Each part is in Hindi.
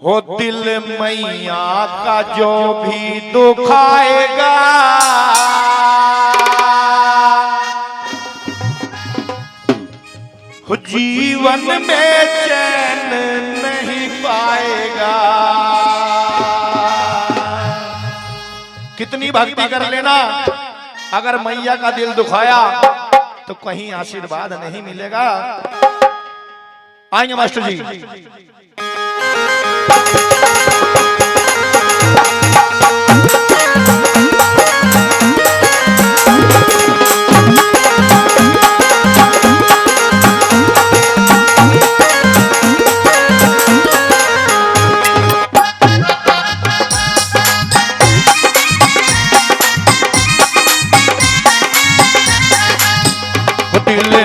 हो दिल मैया का जो भी दुखाएगा, हो जीवन में चैन नहीं पाएगा। कितनी भक्ति कर लेना, अगर मैया का दिल दुखाया तो कहीं आशीर्वाद नहीं मिलेगा। आएंगे मास्टर जी।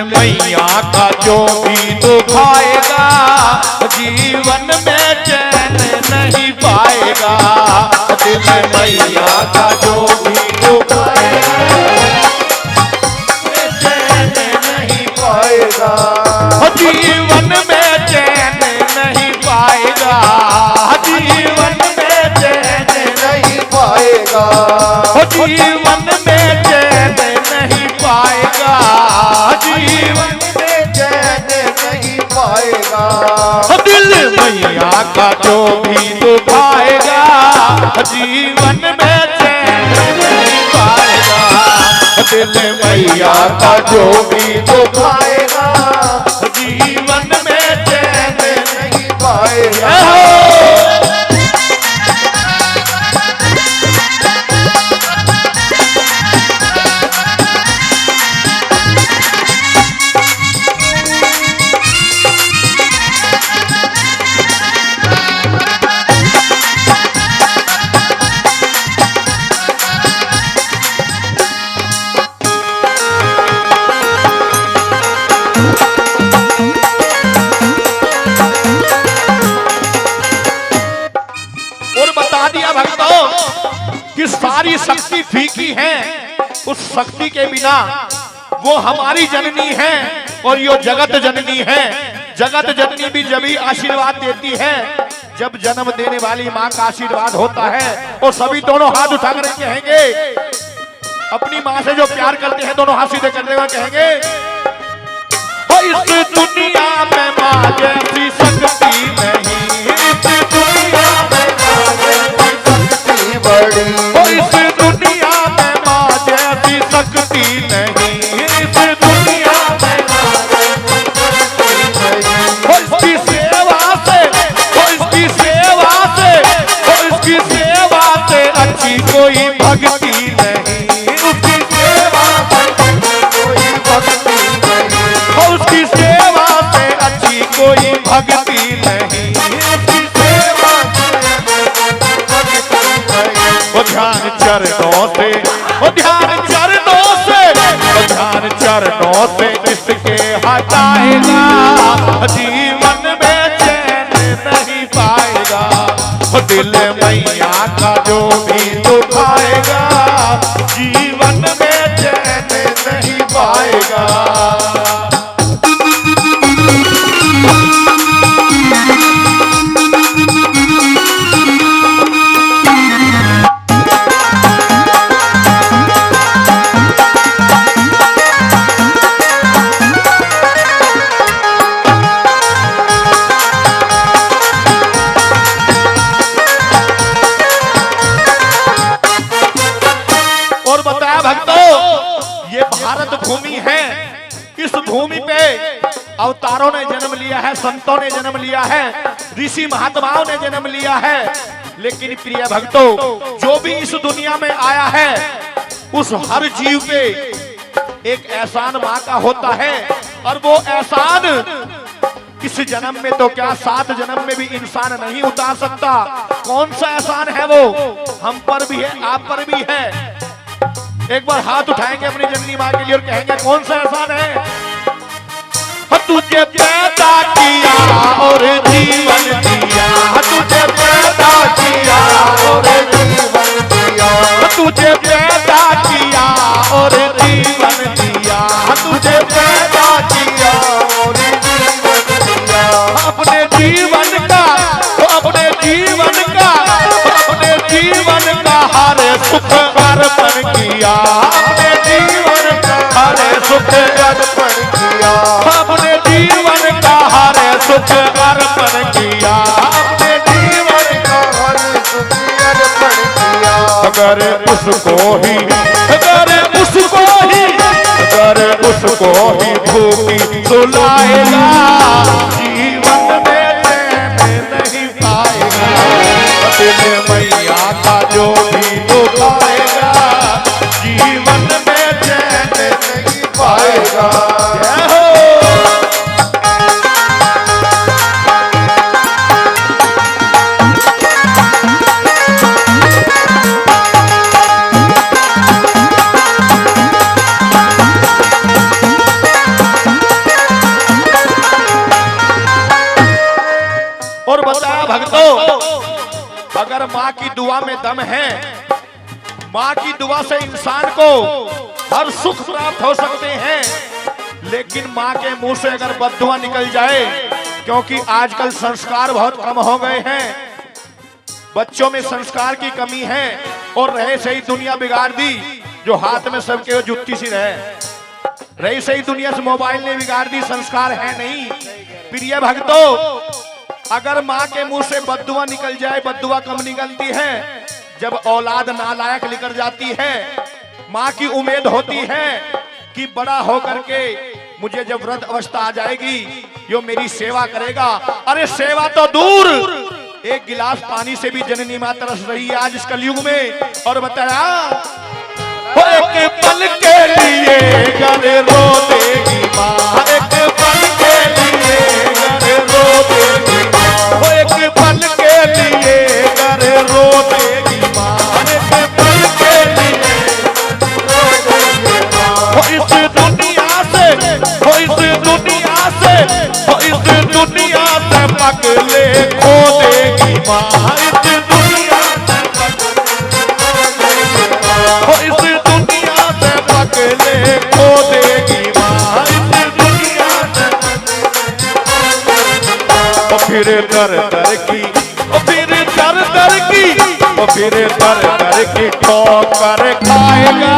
मैया का जो भी दुखाएगा, जीवन में चैन नहीं पाएगा। दिल मैया का जो भी दुखाएगा, चैन नहीं पाएगा। जीवन में चैन नहीं पाएगा, जीवन में चैन नहीं पाएगा। जीवन में चैन नहीं पाएगा, जीवन में चैन नहीं पाएगा। दिल मैया का जो भी दुखाएगा, जीवन में चैन नहीं पाएगा। दिल मैया का जो भी दुखाएगा, जीवन में चैन नहीं पाएगा। सारी शक्ति फीकी है, उस शक्ति के बिना वो हमारी जननी है और यो जगत जननी है। जगत जननी भी जब ही आशीर्वाद देती है जब जन्म देने वाली माँ का आशीर्वाद होता है। और सभी दोनों हाथ उठाकर कहेंगे, अपनी माँ से जो प्यार करते हैं दोनों हाथ सीधे करते हुए कहेंगे, इस दुनिया में माँ जैसी शक्ति नहीं, इस दुनिया में माँ जैसी शक्ति बड़ी, इस दुनिया में माँ जैसी शक्ति नहीं, इस दुनिया में माँ जैसी शक्ति नहीं। इसकी सेवा से, इसकी सेवा से, इसकी सेवा से अच्छी कोई भक्ति नहीं, उसकी सेवा से कोई भक्ति नहीं, उसकी सेवा से अच्छी कोई भक्ति नहीं, उसकी सेवा वो ध्यान चरणों से, वो ध्यान चरणों से, वो ध्यान चरणों से इसके हटाएगा, जीवन में चैन नहीं पाएगा। वो दिल मैया का जो भी दुखाएगा, जीवन में चैन नहीं पाएगा। भूमि है, इस भूमि पे अवतारों ने जन्म लिया है, संतों ने जन्म लिया है, ऋषि महात्माओं ने जन्म लिया है। लेकिन प्रिय भक्तों, जो भी इस दुनिया में आया है उस हर जीव पे एक एहसान माँ का होता है। और वो एहसान इस जन्म में तो क्या 7 जन्म में भी इंसान नहीं उतार सकता। कौन सा एहसान है वो? हम पर भी है, आप पर भी है। एक बार हाथ उठाएंगे अपनी जननी माँ के लिए और कहेंगे, कौन सा एहसान है? तुझे पैदा किया और जीवन दिया, तुझे पैदा किया और जीवन दिया, तुझे पैदा किया और जीवन दिया, तुझे पैदा किया और जीवन दिया। अपने जीवन का, अपने सुख अर्पण किया, अपने जीवन का हर सुख अर्पण किया। अगर उसको ही भूखी सुलाएगा, जीवन में चैन नहीं पाएगा। दिल मैया का जो भी दुखाएगा, जीवन में चैन नहीं पाएगा। और बताया भक्तों, अगर माँ की दुआ में दम है, माँ की दुआ से इंसान को हर सुख प्राप्त हो सकते हैं। लेकिन माँ के मुंह से अगर बद्दुआ निकल जाए, क्योंकि आजकल संस्कार बहुत कम हो गए हैं, बच्चों में संस्कार की कमी है, और रहे सही दुनिया बिगाड़ दी, जो हाथ में सबके जुत्ती सी रही सही दुनिया से मोबाइल ने बिगाड़ दी, संस्कार है नहीं। प्रिय भक्तों, अगर माँ के मुंह से बद्दुआ निकल जाए, बद्दुआ कम निकलती है जब औलाद नालायक निकल जाती है। माँ की उम्मीद होती है कि बड़ा होकर के मुझे जब वृद्ध अवस्था आ जाएगी, यो मेरी सेवा करेगा। अरे सेवा तो दूर, एक गिलास पानी से भी जननी माँ तरस रही है आज इस कलयुग में। और बताया, एक पल के लिए घर रो देगी माँ, एक पल के लिए घर रो देगी माँ, एक पल के लिए घर रो देगी माँ, एक पल के लिए रो देगी माँ। इस दुनिया से, इस दुनिया से, इस दुनिया से पगले खो देगी माँ, इस दुनिया से इस दुनिया से पगले खो देगी माँ, इस दुनिया से। फिर दर दर की, फिर दर दर की, फिर दर दर की ठोकर खाएगा,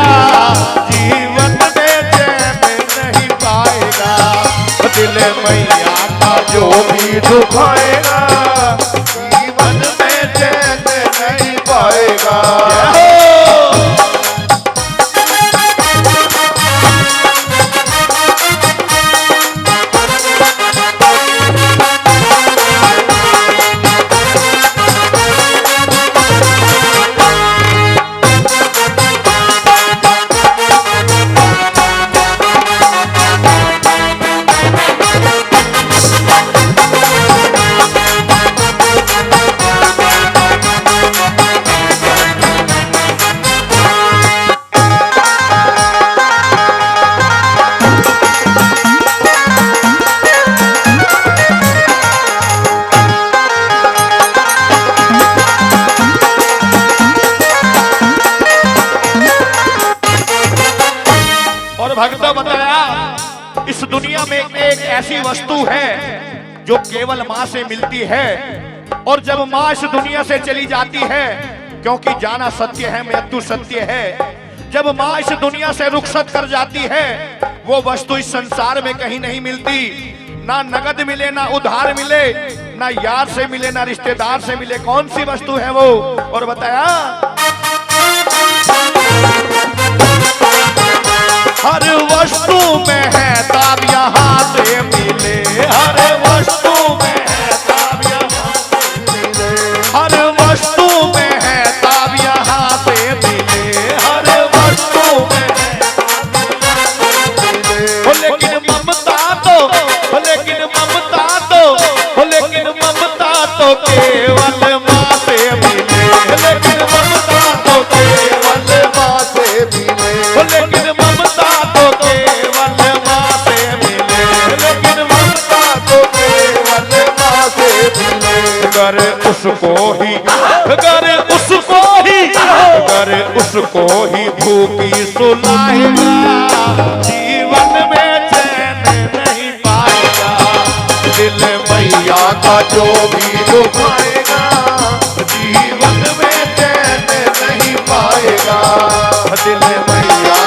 जीवन में चैन नहीं पाएगा। दिल मैया का जो भी दुखाएगा, जीवन में चैन नहीं पाएगा। भक्तों बताया, इस दुनिया में एक ऐसी वस्तु है जो केवल माँ से मिलती है, और जब माँ इस दुनिया से चली जाती है, क्योंकि जाना सत्य है मृत्यु सत्य है, जब माँ इस दुनिया से रुखसत कर जाती है, वो वस्तु इस संसार में कहीं नहीं मिलती। ना नगद मिले, ना उधार मिले, ना यार से मिले, ना रिश्तेदार से मिले। कौन सी वस्तु है वो? और बताया, हर वस्तु में है ताब यहाँ से मिले, हर वस्तु में है ताब यहाँ से मिले, हर वस्तु में है ताब यहाँ से मिले, हर वस्तु में है मिले। लेकिन ममता तो, लेकिन ममता तो, लेकिन ममता तो केवल माँ से मिले, लेकिन ममता तो केवल माँ से मिले, लेकिन ममता तो केवल माँ से मिले, लेकिन ममता तो केवल माँ से मिले। अगर उसको ही, अगर उसको ही, अगर उसको ही भूखी सुलाएगा, जीवन में चैन नहीं पाएगा। दिल मैया का जो भी दुखाएगा, जीवन में चैन नहीं पाएगा। दिल मैया